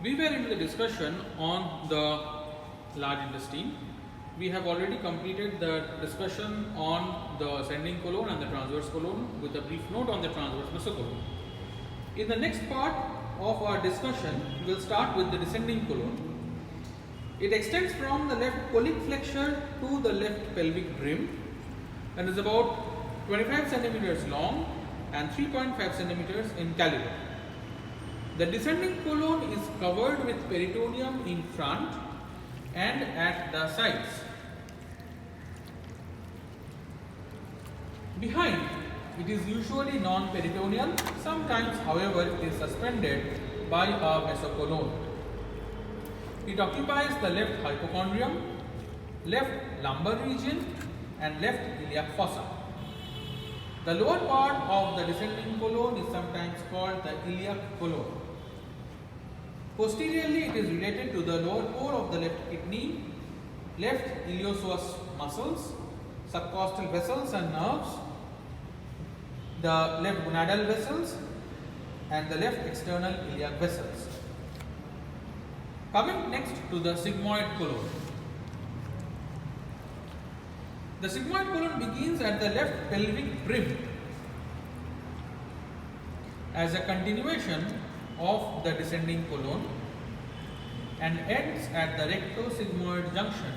We were into the discussion on the large intestine. We have already completed the discussion on the ascending colon and the transverse colon with a brief note on the transverse mesocolon. In the next part of our discussion, we will start with the descending colon. It extends from the left colic flexure to the left pelvic brim and is about 25 centimeters long and 3.5 centimeters in caliber. The descending colon is covered with peritoneum in front and at the sides. Behind, it is usually non-peritoneal. Sometimes, however, it is suspended by a mesocolon. It occupies the left hypochondrium, left lumbar region and left iliac fossa. The lower part of the descending colon is sometimes called the iliac colon. Posteriorly, it is related to the lower pole of the left kidney, left iliopsoas muscles, subcostal vessels and nerves, the left gonadal vessels and the left external iliac vessels. Coming next to the sigmoid colon. The sigmoid colon begins at the left pelvic brim as a continuation of the descending colon and ends at the rectosigmoid junction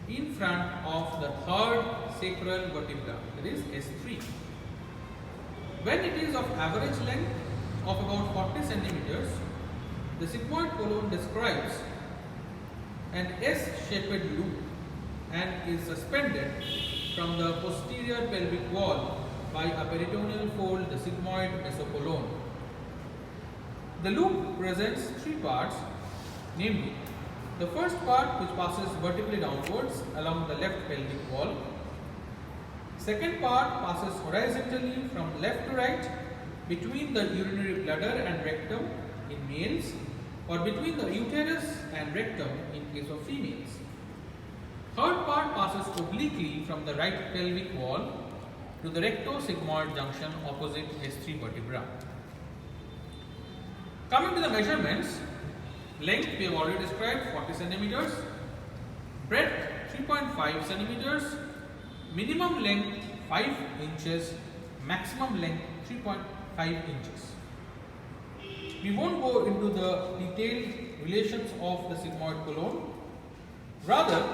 in front of the third sacral vertebra, that is S3. When it is of average length of about 40 centimeters, the sigmoid colon describes an S-shaped loop and is suspended from the posterior pelvic wall by a peritoneal fold, the sigmoid mesocolon. The loop presents three parts, namely the first part which passes vertically downwards along the left pelvic wall. Second part passes horizontally from left to right between the urinary bladder and rectum in males or between the uterus and rectum in case of females. Third part passes obliquely from the right pelvic wall to the rectosigmoid junction opposite S3 vertebra. Coming to the measurements, length we have already described 40 centimeters, breadth 3.5 centimeters, minimum length 5 inches, maximum length 3.5 inches. We won't go into the detailed relations of the sigmoid colon. Rather,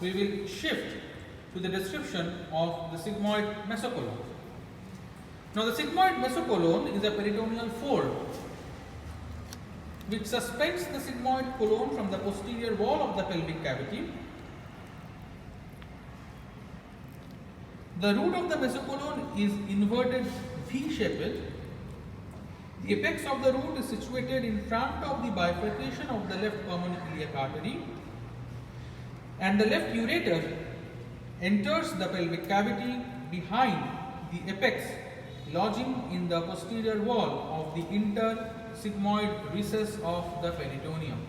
we will shift to the description of the sigmoid mesocolon. Now, the sigmoid mesocolon is a peritoneal fold which suspends the sigmoid colon from the posterior wall of the pelvic cavity. The root of the mesocolon is inverted V-shaped. The apex of the root is situated in front of the bifurcation of the left common iliac artery, and the left ureter enters the pelvic cavity behind the apex, lodging in the posterior wall of the intersigmoid recess of the peritoneum.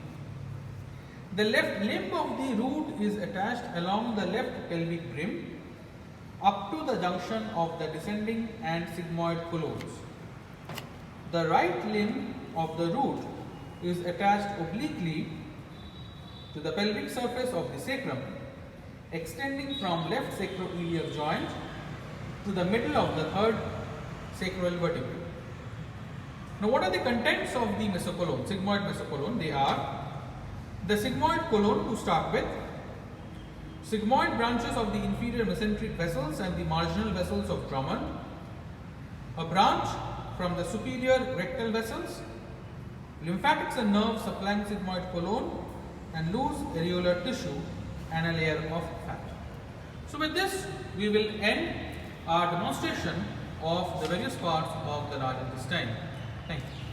The left limb of the root is attached along the left pelvic brim up to the junction of the descending and sigmoid colons. The right limb of the root is attached obliquely to the pelvic surface of the sacrum, extending from left sacroiliac joint to the middle of the third sacral vertebra. Now, what are the contents of the mesocolon, sigmoid mesocolon? They are the sigmoid colon to start with, sigmoid branches of the inferior mesenteric vessels and the marginal vessels of Drummond, a branch from the superior rectal vessels, lymphatics and nerves supplying sigmoid colon, and loose areolar tissue and a layer of fat. So, with this, we will end our demonstration of the various parts of the large intestine. Thank you.